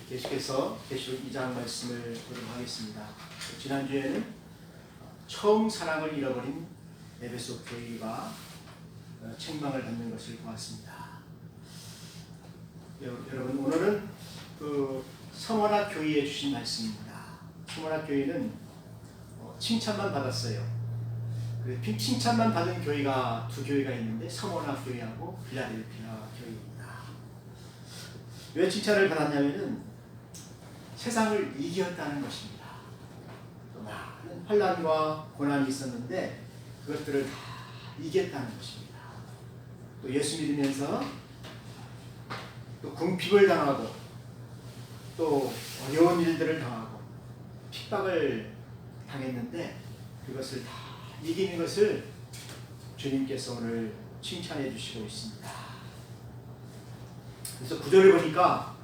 계속해서 계시록 2장 말씀을 보도록 하겠습니다. 지난주에는 처음 사랑을 잃어버린 에베소 교회가 책망을 받는 것을 보았습니다. 여러분, 오늘은 서머나 교회에 주신 말씀입니다. 서머나 교회는 칭찬만 받았어요. 칭찬만 받은 교회가 두 교회가 있는데 서머나 교회하고 빌라델피아 교회입니다. 왜 칭찬을 받았냐면은 세상을 이겼다는 것입니다. 또 많은 환난과 고난이 있었는데 그것들을 다 이겼다는 것입니다. 또 예수 믿으면서 또 궁핍을 당하고 또 어려운 일들을 당하고 핍박을 당했는데 그것을 다 이기는 것을 주님께서 오늘 칭찬해 주시고 있습니다. 그래서 구절을 보니까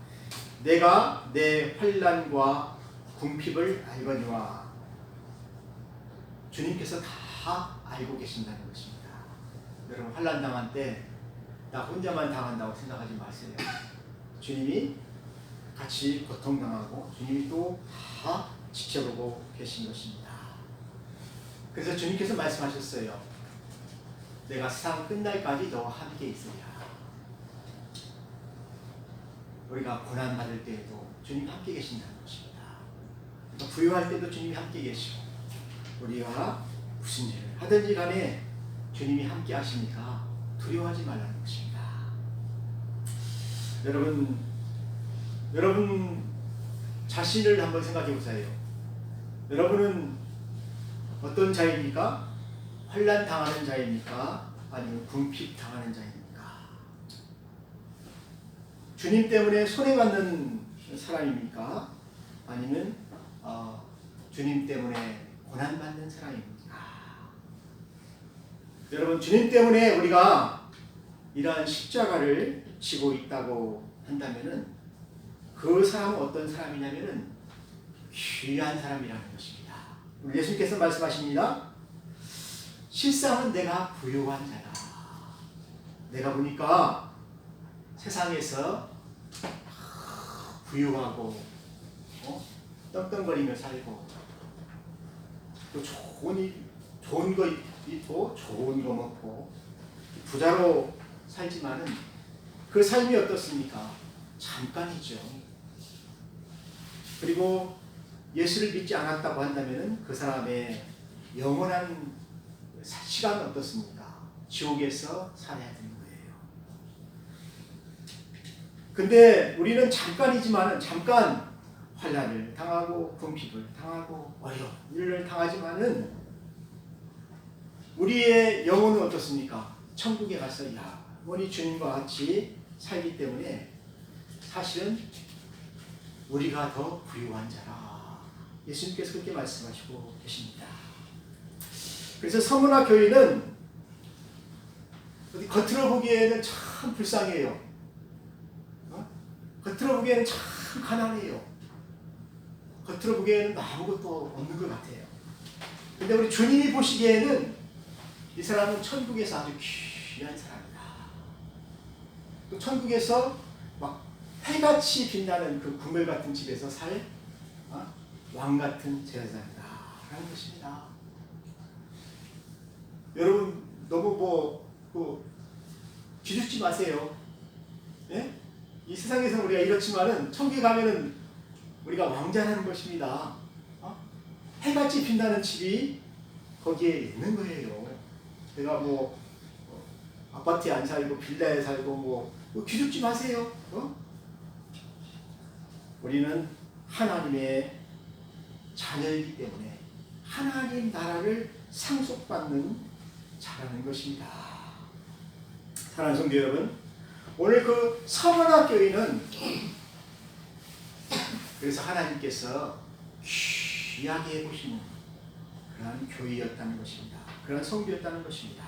내가 내 환난과 궁핍을 알거니와, 주님께서 다 알고 계신다는 것입니다. 여러분, 환난 당할 때 나 혼자만 당한다고 생각하지 마세요. 주님이 같이 고통당하고 주님이 또 다 지켜보고 계신 것입니다. 그래서 주님께서 말씀하셨어요. 내가 세상 끝날까지 너와 함께 있으리라. 우리가 고난받을 때에도 주님이 함께 계신다는 것입니다. 부유할 때도 주님이 함께 계시고 우리가 무슨 일을 하든지 간에 주님이 함께 하시니까 두려워하지 말라는 것입니다. 여러분 자신을 한번 생각해 보세요. 여러분은 어떤 자입니까? 환난 당하는 자입니까? 아니면 궁핍 당하는 자입니까? 주님 때문에 손해받는 사람입니까? 아니면 주님 때문에 고난받는 사람입니까? 여러분, 주님 때문에 우리가 이러한 십자가를 지고 있다고 한다면은 그 사람은 어떤 사람이냐면은 귀한 사람이라는 것입니다. 우리 예수님께서 말씀하십니다. 실상은 내가 부유한 자다. 내가 보니까 세상에서 부유하고 떵떵거리며 살고 또 좋은 거 입고 좋은 거 먹고 부자로 살지만은 그 삶이 어떻습니까? 잠깐이죠. 그리고 예수를 믿지 않았다고 한다면은 그 사람의 영원한 시간은 어떻습니까? 지옥에서 살아야 되는 거예요. 근데 우리는 잠깐이지만은 잠깐 환난을 당하고 궁핍을 당하고 어려운 일을 당하지만은 우리의 영혼은 어떻습니까? 천국에 가서 영원히 주님과 같이 살기 때문에 사실은 우리가 더 부유한 자라. 예수님께서 그렇게 말씀하시고 계십니다. 그래서 서머나 교회는 겉으로 보기에는 참 불쌍해요. 겉으로 보기에는 참 가난해요. 겉으로 보기에는 아무것도 없는 것 같아요. 근데 우리 주님이 보시기에는 이 사람은 천국에서 아주 귀한 사람이다. 또 천국에서 막 해같이 빛나는 그 구물 같은 집에서 살 왕 같은 제사장이다 라는 것입니다. 여러분, 너무 기죽지 마세요. 예? 이 세상에서 우리가 이렇지만은 천국에 가면은 우리가 왕자라는 것입니다. 해같이 빛나는 집이 거기에 있는 거예요. 내가 아파트에 안 살고 빌라에 살고 기죽지 마세요. 우리는 하나님의 자녀이기 때문에 하나님 나라를 상속받는 자라는 것입니다. 사랑하는 성도 여러분, 오늘 그 서머나 교회는 그래서 하나님께서 귀하게 해보시는 그런 교회였다는 것입니다. 그런 성도였다는 것입니다.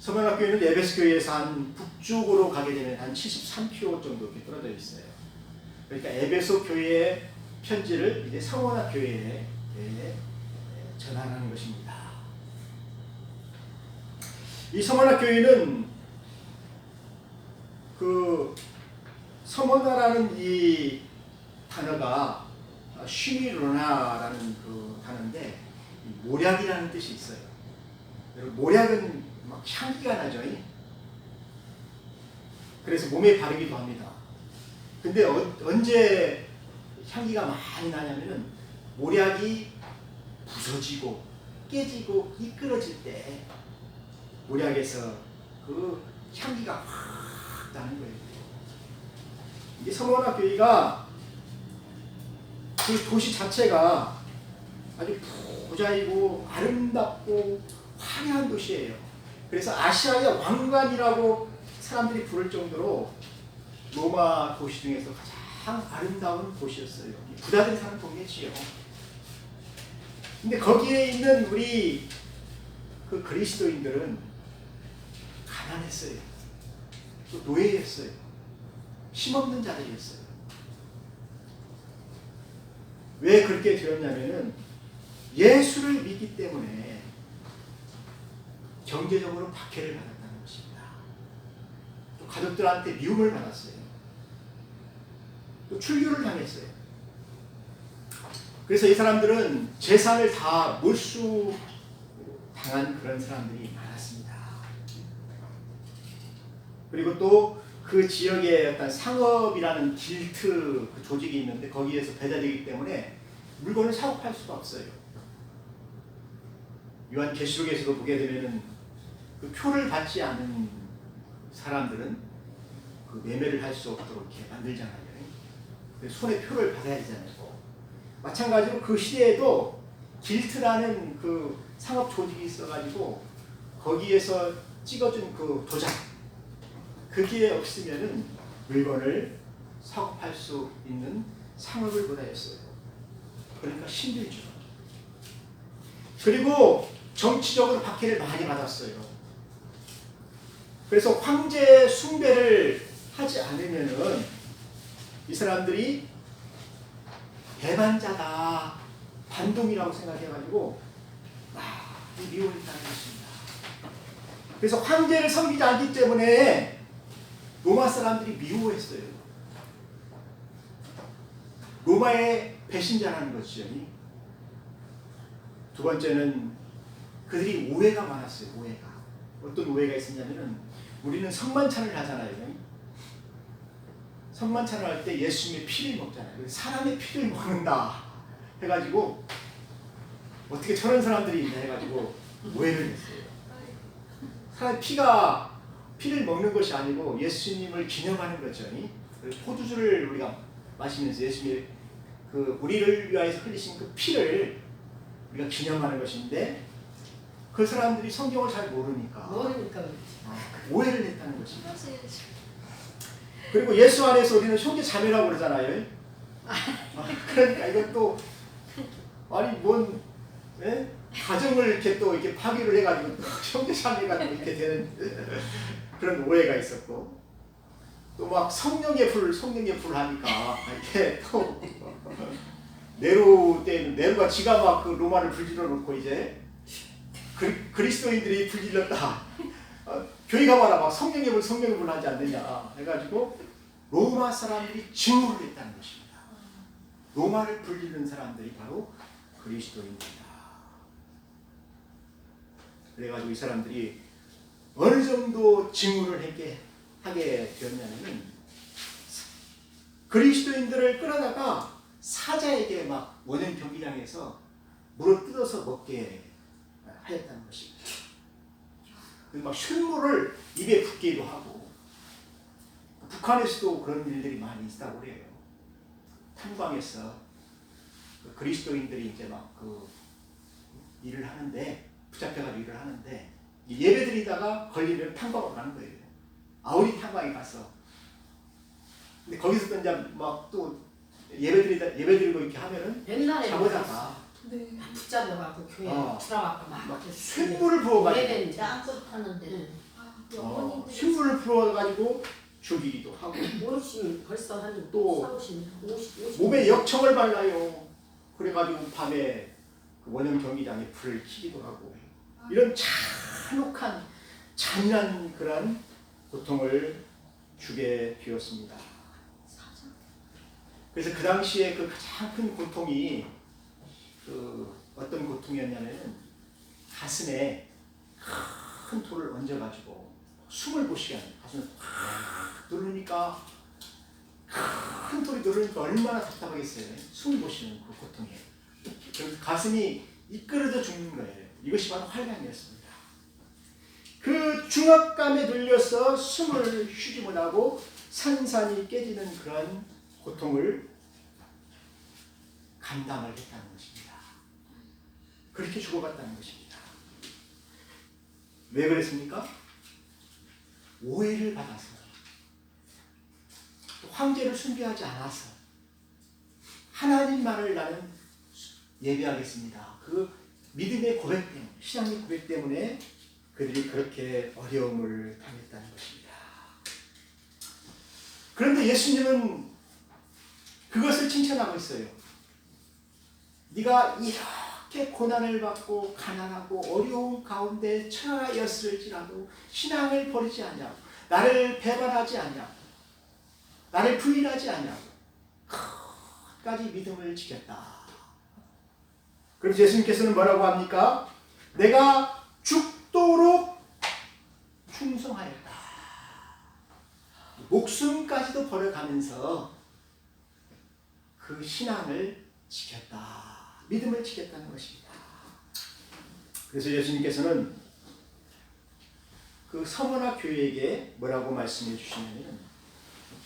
서머나 교회는 에베소 교회에서 한 북쪽으로 가게 되면 한 73km 정도 이렇게 떨어져 있어요. 그러니까 에베소 교회의 편지를 이제 서머나 교회에 전하는 것입니다. 이 서머나 교회는 서머나라는 이 단어가 쉬미로나라는 그 단어인데 모략이라는 뜻이 있어요. 모략은 막 향기가 나죠. 그래서 몸에 바르기도 합니다. 근데 언제 향기가 많이 나냐면은 모략이 부서지고 깨지고 미끄러질 때 모략에서 그 향기가 확 나는 거예요. 이게 서머나 교회가 그 도시 자체가 아주 부자이고 아름답고 화려한 도시예요. 그래서 아시아의 왕관이라고 사람들이 부를 정도로 로마 도시 중에서 가장 아름다운 도시였어요. 부자들이 사는 동네지요. 근데 거기에 있는 우리 그 그리스도인들은 가난했어요. 또 노예였어요. 힘없는 자들이었어요. 왜 그렇게 되었냐면은 예수를 믿기 때문에 경제적으로 박해를 받았다는 것입니다. 또 가족들한테 미움을 받았어요. 또 출교를 당했어요. 그래서 이 사람들은 재산을 다 몰수당한 그런 사람들이 많았습니다. 그리고 또 그 지역에 어떤 상업이라는 길트 그 조직이 있는데 거기에서 배달되기 때문에 물건을 사고 팔 수가 없어요. 요한계시록에서도 보게 되면은 그 표를 받지 않는 사람들은 그 매매를 할 수 없도록 이렇게 만들잖아요. 손에 표를 받아야 되잖아요. 마찬가지로 그 시대에도 길트라는 그 상업 조직이 있어가지고 거기에서 찍어준 그 도장 그게 없으면은 물건을 사고 팔 수 있는 상업을 못하였어요. 그러니까 힘들죠. 그리고 정치적으로 박해를 많이 받았어요. 그래서 황제 숭배를 하지 않으면은 이 사람들이 배반자다, 반동이라고 생각해가지고 많이 미움을 당한 것입니다. 그래서 황제를 섬기지 않기 때문에 로마 사람들이 미워했어요. 로마의 배신자라는 것이죠. 두 번째는 그들이 오해가 많았어요. 오해가. 어떤 오해가 있었냐면은 우리는 성만찬을 하잖아요. 성만찬을 할 때 예수님의 피를 먹잖아요. 사람의 피를 먹는다 해가지고 어떻게 저런 사람들이 있냐 해가지고 오해를 했어요. 사람 피를 먹는 것이 아니고 예수님을 기념하는 거죠. 포도주를 우리가 마시면서 예수님의 그 우리를 위하여서 흘리신 그 피를 우리가 기념하는 것인데 그 사람들이 성경을 잘 모르니까 오해를 했다는 것입니다. 그리고 예수 안에서 우리는 형제 자매라고 그러잖아요. 그러니까 이것도 아니 뭔 가정을 이렇게 또 이렇게 파기를 해가지고 형제 자매가 이렇게 되는 그런 오해가 있었고 또 막 성령의 불 하니까 이렇게 또 네로가 지가 막 그 로마를 불질러 놓고 이제 그리스도인들이 불질렀다. 교회가 봐라 막 성령의 불 하지 않느냐 해가지고 로마 사람들이 증오를 했다는 것입니다. 로마를 불리는 사람들이 바로 그리스도인입니다. 그래가지고 이 사람들이 어느 정도 증오를 하게 되었냐면 그리스도인들을 끌어다가 사자에게 막 원형 경기장에서 물어 뜯어서 먹게 하였다는 것입니다. 막 쇳물을 입에 붓기도 하고 북한에서도 그런 일들이 많이 있다고 그래요. 탄광에서 그리스도인들이 이제 막 그 일을 하는데 붙잡혀가지고 일을 하는데 예배드리다가 걸리면 탄광으로 가는 거예요. 아우리 탄광에 가서 근데 거기서 또 이제 막 또 예배드리고 이렇게 하면은 잡아다가 붙잡아갖고 교회 들어가고 막 쇳물을 부어가지고 짱꽃 하는데 쇳물을 부어가지고 죽이기도 하고 어르신 벌써 한 또 50 몸에 역청을 발라요. 그래가지고 밤에 그 원형 경기장에 불을 켜기도 하고 이런 잔혹한 잔인한 그런 고통을 주게 되었습니다. 그래서 그 당시에 그 가장 큰 고통이 어떤 고통이었냐면은 가슴에 큰 돌을 얹어가지고 숨을 못 쉬게 하는 가슴을 확 누르니까 큰 돌이 누르니까 얼마나 답답하겠어요. 숨을 못 쉬는 그 고통이에요. 그래서 가슴이 이끌어져 죽는 거예요. 이것이 바로 환란이었습니다. 그 중압감에 눌려서 숨을 쉬지 못하고 산산이 깨지는 그런 고통을 감당을 했다는 것입니다. 그렇게 죽어갔다는 것입니다. 왜 그랬습니까? 오해를 받아서, 황제를 숭배하지 않아서, 하나님만을 나는 예배하겠습니다. 그 믿음의 고백 때문에, 신앙의 고백 때문에 그들이 그렇게 어려움을 당했다는 것입니다. 그런데 예수님은 그것을 칭찬하고 있어요. 네가 이렇게 고난을 받고 가난하고 어려운 가운데 처하였을지라도 신앙을 버리지 않냐고, 나를 배반하지 않냐고, 나를 부인하지 않냐고 끝까지 믿음을 지켰다. 그래서 예수님께서는 뭐라고 합니까? 내가 죽도록 충성하였다. 목숨까지도 버려가면서 그 신앙을 지켰다. 믿음을 지켰다는 것입니다. 그래서 예수님께서는 그 서머나 교회에게 뭐라고 말씀해 주시냐면,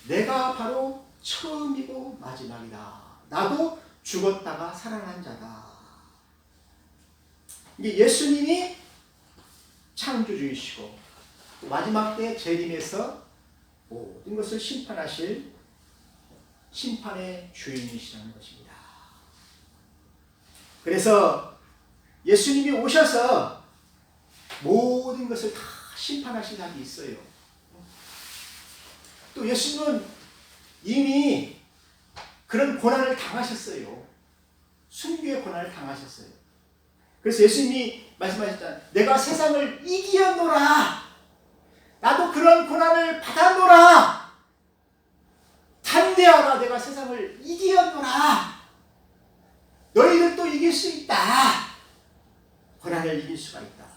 내가 바로 처음이고 마지막이다. 나도 죽었다가 살아난 자다. 이게 예수님이 창조주이시고 마지막 때 재림에서 모든 것을 심판하실 심판의 주인이시라는 것입니다. 그래서 예수님이 오셔서 모든 것을 다 심판하실 날이 있어요. 또 예수님은 이미 그런 고난을 당하셨어요. 순교의 고난을 당하셨어요. 그래서 예수님이 말씀하셨잖아요. 내가 세상을 이기었노라. 나도 그런 고난을 받았노라. 담대하라. 내가 세상을 이기었노라. 너희들도 이길 수 있다. 고난을 이길 수가 있다.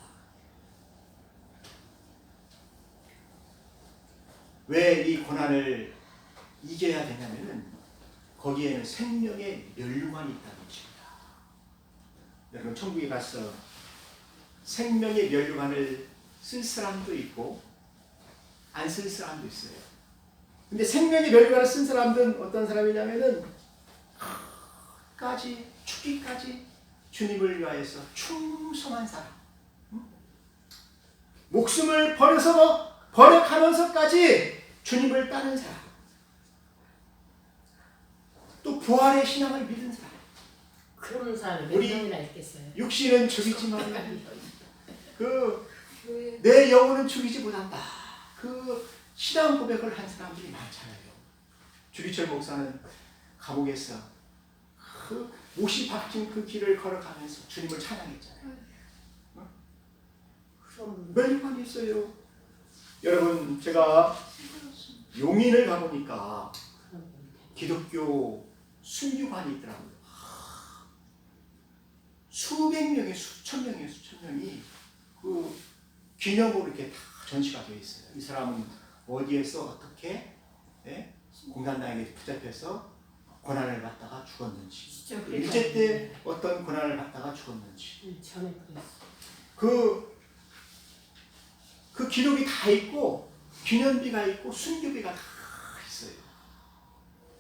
왜 이 고난을 이겨야 되냐면은 거기에는 생명의 멸류관이 있다는 것입니다. 여러분 천국에 가서 생명의 멸류관을 쓸 사람도 있고 안 쓸 사람도 있어요. 근데 생명의 멸류관을 쓴 사람들은 어떤 사람이냐면은 끝까지 죽기까지 주님을 위하여서 충성한 사람, 목숨을 버려가면서까지 주님을 따른 사람, 또 부활의 신앙을 믿은 사람. 그런 사람이 몇 명이나 있겠어요. 육신은 죽이지만 내 영혼은 죽이지 못한다. 그 신앙 고백을 한 사람들이 많잖아요. 주기철 목사는 감옥에서 그 못이 박힌 그 길을 걸어가면서 주님을 찬양했잖아요. 멸류관이 있어요. 여러분 제가 용인을 가보니까 기독교 순교관이 있더라고요. 수백 명이 수천 명이 그 기념으로 이렇게 다 전시가 되어 있어요. 이 사람은 어디에서 어떻게 공산당에게 붙잡혀서 고난을 받다가 죽었는지, 일제 때 어떤 고난을 받다가 죽었는지, 전에 그랬어. 그 기록이 다 있고 기념비가 있고 순교비가 다 있어요.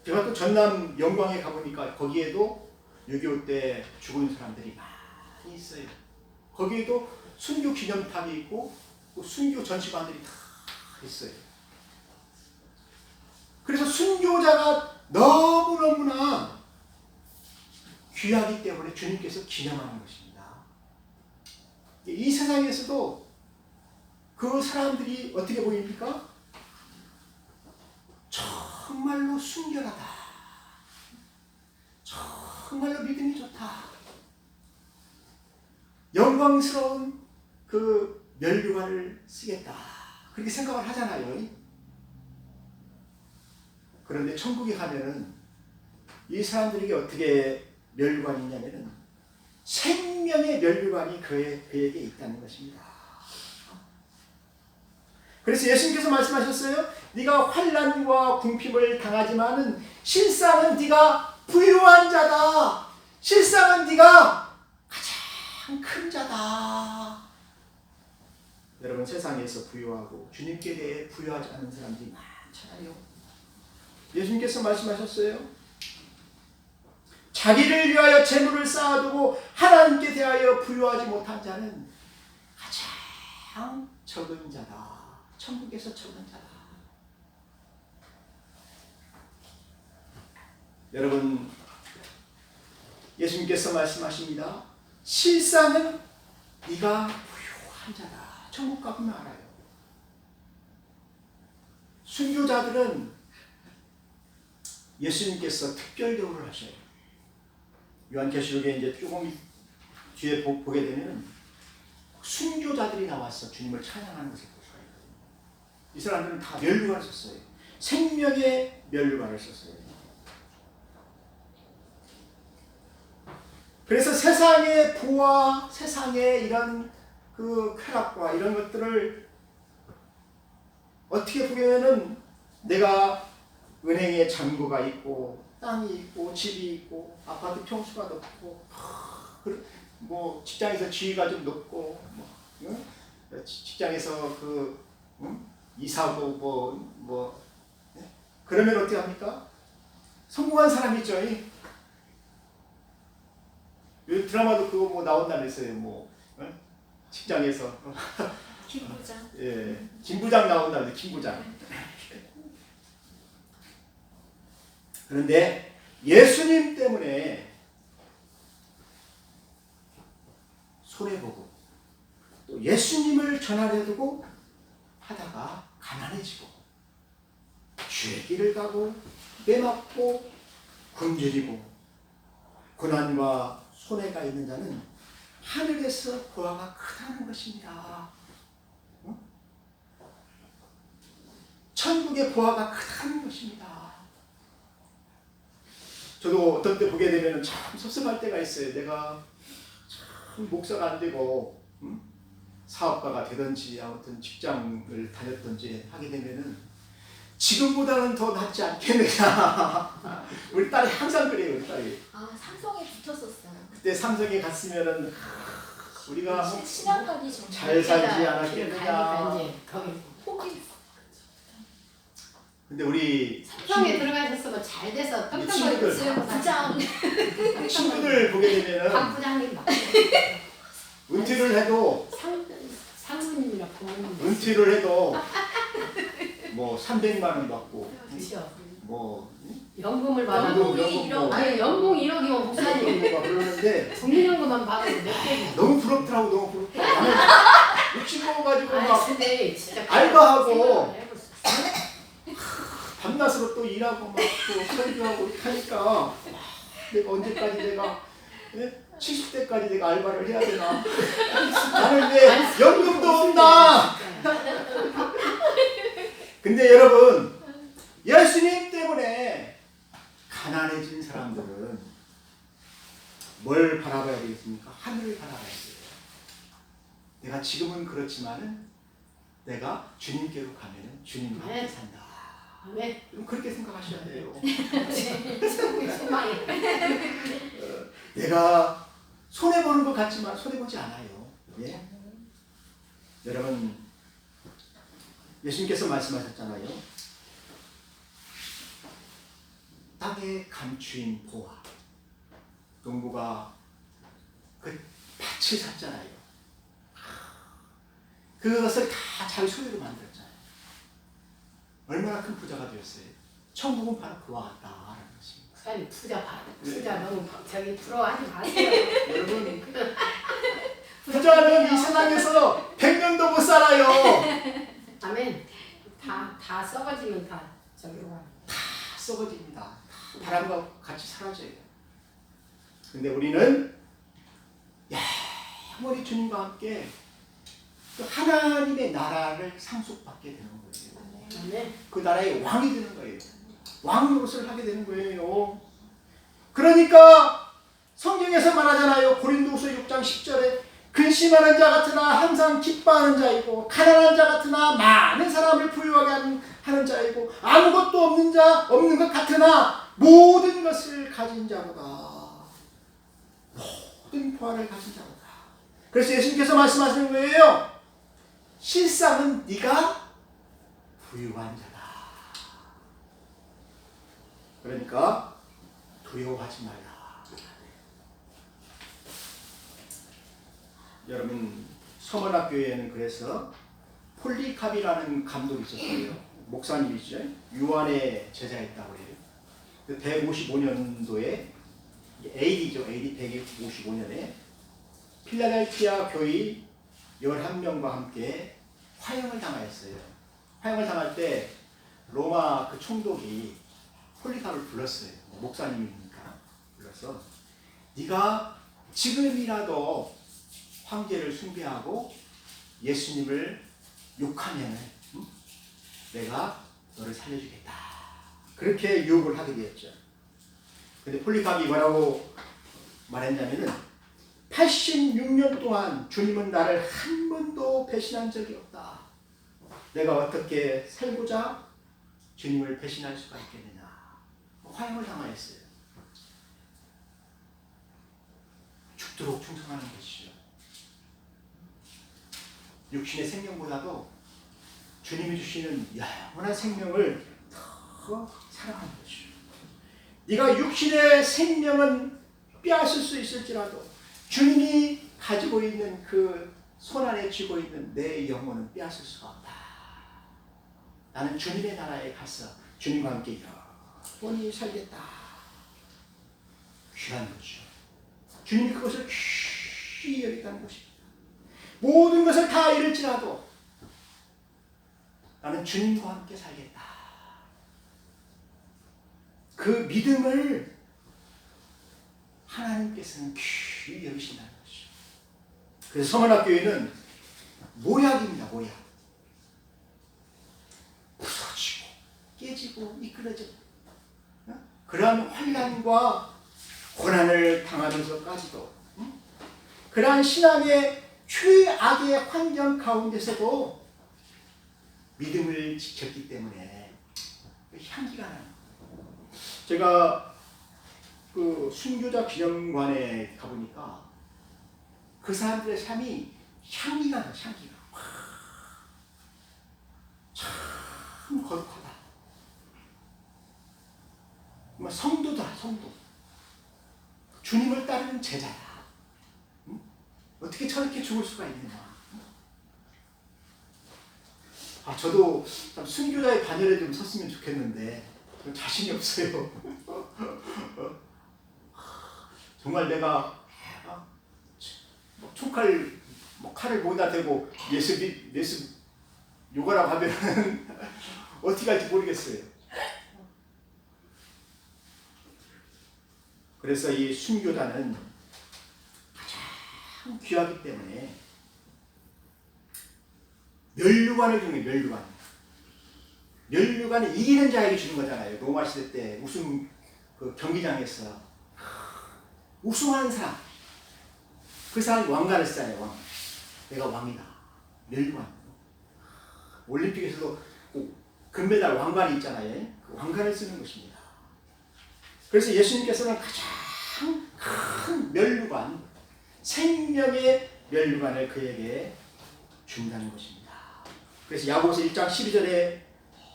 제가 또 전남 영광에 가보니까 거기에도 6.25 때 죽은 사람들이 많이 있어요. 거기에도 순교 기념탑이 있고 순교 전시관들이 다 있어요. 그래서 순교자가 너무너무나 귀하기 때문에 주님께서 기념하는 것입니다. 이 세상에서도 그 사람들이 어떻게 보입니까? 정말로 순결하다. 정말로 믿음이 좋다. 영광스러운 그 멸류관을 쓰겠다. 그렇게 생각을 하잖아요. 그런데 천국에 가면은 이 사람들에게 어떻게 멸류관이 있냐면은 생명의 멸류관이 그에게 있다는 것입니다. 그래서 예수님께서 말씀하셨어요. 네가 환난과 궁핍을 당하지만은 실상은 네가 부유한 자다. 실상은 네가 가장 큰 자다. 여러분, 세상에서 부유하고 주님께 대해 부유하지 않은 사람들이 많잖아요. 예수님께서 말씀하셨어요. 자기를 위하여 재물을 쌓아두고 하나님께 대하여 부유하지 못한 자는 가장 적은 자다. 천국에서 적은 자다. 여러분, 예수님께서 말씀하십니다. 실상은 네가 부유한 자다. 천국 가보면 알아요. 순교자들은 예수님께서 특별 대우를 하셔요. 요한계시록에 이제 조금 뒤에 보게 되면 순교자들이 나와서 주님을 찬양하는 것을 볼 수가 있거든요. 이 사람들은 다 멸류관을 썼어요. 생명의 멸류관을 썼어요. 그래서 세상의 부와 세상의 이런 그 쾌락과 이런 것들을 어떻게 보면은 내가 은행에 잔고가 있고 땅이 있고 집이 있고 아파트 평수가 높고 뭐 직장에서 지위가 좀 높고 직장에서 그 이사고 그러면 어떻게 합니까? 성공한 사람이죠. 요 드라마도 그거 뭐 나온다면서요. 직장에서 김부장. 예, 김부장 나온다면서 김부장. 그런데 예수님 때문에 손해보고 또 예수님을 전하려고 하다가 가난해지고 주의 길을 가고 빼맞고 굶주리고 고난과 손해가 있는 자는 하늘에서 보화가 크다는 것입니다. 천국의 보화가 크다는 것입니다. 저도 어떤 때 보게 되면 참 섭섭할 때가 있어요. 내가 참 목사가 안 되고 사업가가 되든지 아무튼 직장을 다녔든지 하게 되면은 지금보다는 더 낫지 않겠느냐. 우리 딸이 항상 그래요. 우리 딸이. 삼성에 붙었었어요. 그때 삼성에 갔으면은 우리가 신앙까지 좀 잘 살지 가니까 않았겠느냐. 이제 거기 포기. 근데 우리 삼성에 들어가셨으면 잘 돼서 친구들, 떵떵거리고 부장. 친구들 보게 되면은 박 부장님 막 은퇴를 해도 상무님이랑 부모님 은퇴를 해도 뭐 300만 원 받고 그렇죠. 뭐 연금을 받아도 연금이 뭐 아니 연봉 1억이면 목사님 그러는데 국민연금만 받아도 몇 개지. 너무 부럽더라고. 너무 부럽더라고. 나는 욕심 먹어가지고 아니 막 근데 진짜 알바하고 생각을 해볼 수 있어요. 밤낮으로 또 일하고 막 또 설교하고 이렇게 하니까 내가 언제까지 내가 70대까지 내가 알바를 해야 되나. 나는 왜 연금도 없나. 근데 여러분, 예수님 때문에 가난해진 사람들은 뭘 바라봐야 되겠습니까? 하늘을 바라봐야 돼요. 내가 지금은 그렇지만은 내가 주님께로 가면은 주님과 함께 산다. 네. 그렇게 생각하셔야 돼요. 소망이. 내가 손해보는 것 같지만 손해보지 않아요. 예? 여러분, 예수님께서 말씀하셨잖아요. 땅에 감추인 보화. 농부가 그 밭을 샀잖아요. 그것을 다 자기 소유로 만들었잖아요. 얼마나 큰 부자가 되었어요. 천국은 바로 그와 같다라는 것입니다. 목사님 부자 너무 저기 부러워하지 마세요. 여러분, 부자는 이 세상에서 100년도 못 살아요. 아멘. 다 썩어지면 다 저기로 가. 다 썩어집니다. 다 바람과 같이 사라져요. 근데 우리는 영원히 주님과 함께 그 하나님의 나라를 상속받게 되는 거예요. 아멘. 그 나라의 왕이 되는 거예요. 왕 노릇을 하게 되는 거예요. 그러니까 성경에서 말하잖아요. 고린도후서 6장 10절에 근심하는 자 같으나 항상 기뻐하는 자이고 가난한 자 같으나 많은 사람을 부유하게 하는 자이고 아무것도 없는 것 같으나 모든 것을 가진 자로다. 모든 보화를 가진 자로다. 그래서 예수님께서 말씀하시는 거예요. 실상은 네가 부유한 자다. 그러니까 두려워하지 말라. 여러분 서머나교회에는 그래서 폴리캅이라는 감독이 있었어요. 목사님이죠. 요한의 제자였다고 해요. 155년도에 AD죠. AD 155년에 필라델피아 교회 11명과 함께 화형을 당하였어요. 화형을 당할 때 로마 그 총독이 폴리캅을 불렀어요. 목사님이니까 불러서 네가 지금이라도 황제를 숭배하고 예수님을 욕하면 내가 너를 살려주겠다. 그렇게 유혹을 하게 되었죠. 근데 폴리캅이 뭐라고 말했냐면은 86년 동안 주님은 나를 한 번도 배신한 적이 없다. 내가 어떻게 살고자 주님을 배신할 수가 있겠느냐. 화형을 당하였어요. 죽도록 충성하는 것이죠. 육신의 생명보다도 주님이 주시는 영원한 생명을 더 사랑하는 것이죠. 네가 육신의 생명은 빼앗을 수 있을지라도 주님이 가지고 있는 그 손안에 쥐고 있는 내 영혼은 빼앗을 수가 없다. 나는 주님의 나라에 가서 주님과 함께 영원히 살겠다. 귀한 거죠. 주님이 그것을 귀히 여기다는 것입니다. 모든 것을 다 잃을지라도 나는 주님과 함께 살겠다. 그 믿음을 하나님께서는 귀히 여기신다는 것이죠. 그래서 서머나교회는 모략입니다. 모략. 부서지고 깨지고 미끄러지고 그러한 환난과 고난을 당하면서까지도 그러한 신앙의 최악의 환경 가운데서도 믿음을 지켰기 때문에 향기가 나요. 제가 그 순교자 기념관에 가보니까 그 사람들의 삶이 향기가 나요. 향기가 참 거룩하다. 성도다. 성도. 주님을 따르는 제자다. 어떻게 저렇게 죽을 수가 있느냐. 저도 참 순교자의 반열에 좀 섰으면 좋겠는데 자신이 없어요. 정말 내가 총칼 칼을 목에다 대고 예수 요거라고 하면 어떻게 할지 모르겠어요. 그래서 이 순교자는 가장 귀하기 때문에 면류관을 주는 거예요. 면류관. 면류관은 이기는 자에게 주는 거잖아요. 로마 시대 때 우승 그 경기장에서 우승하는 사람, 그 사람이 왕관을 쓰잖아요. 왕. 내가 왕이다. 면류관. 올림픽에서도 금메달 왕관이 있잖아요. 그 왕관을 쓰는 것입니다. 그래서 예수님께서는 가장 큰 면류관, 생명의 면류관을 그에게 준다는 것입니다. 그래서 야고보서 1장 12절에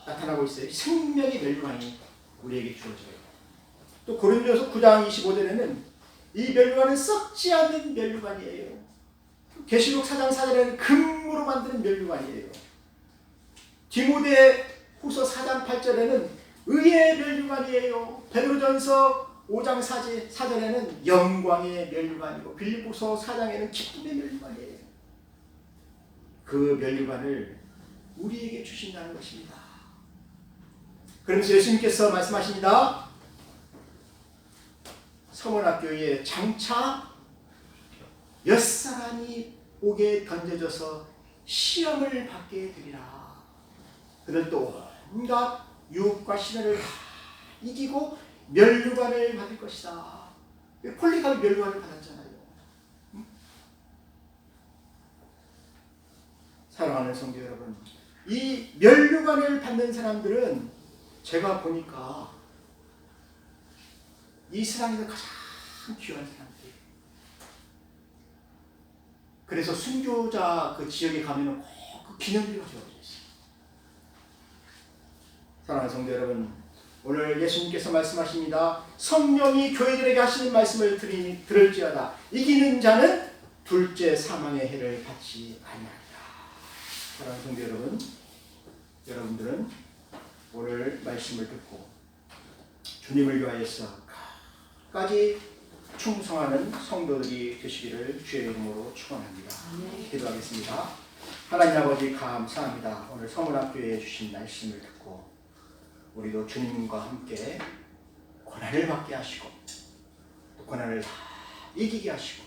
나타나고 있어요. 생명의 면류관이 우리에게 주어져요. 또 고린도서 9장 25절에는 이 면류관은 썩지 않는 면류관이에요. 계시록 4장 4절에는 금으로 만드는 면류관이에요. 디모데후서 4장 8절에는 의의 면류관이에요. 베드로전서 5장 4절에는 영광의 면류관이고 빌립보서 4장에는 기쁨의 면류관이에요. 그 면류관을 우리에게 주신다는 것입니다. 그러면서 예수님께서 말씀하십니다. 서머나교회에 장차 엿사람이 옥에 던져져서 시험을 받게 되리라. 그들도 온갖 유혹과 시련을 다 이기고 면류관을 받을 것이다. 폴리갑이 면류관을 받았잖아요. 사랑하는 성도 여러분, 이 면류관을 받는 사람들은 제가 보니까 이 세상에서 가장 귀한 사람들이에요. 그래서 순교자 그 지역에 가면은 꼭 그 기념비가 지어져 있어요. 사랑하는 성도 여러분, 오늘 예수님께서 말씀하십니다. 성령이 교회들에게 하시는 말씀을 들을지어다. 이기는 자는 둘째 사망의 해를 받지 아니하리라. 사랑하는 성도 여러분, 여러분들은 오늘 말씀을 듣고 주님을 위하여서 끝까지 충성하는 성도들이 되시기를 주의 이름으로 축원합니다. 기도하겠습니다. 하나님 아버지 감사합니다. 오늘 성문학교에 주신 말씀을 듣고 우리도 주님과 함께 고난을 받게 하시고 또 고난을 다 이기게 하시고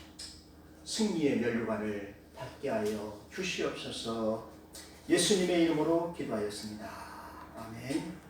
승리의 면류관을 받게 하여 주시옵소서. 예수님의 이름으로 기도하였습니다. 아멘.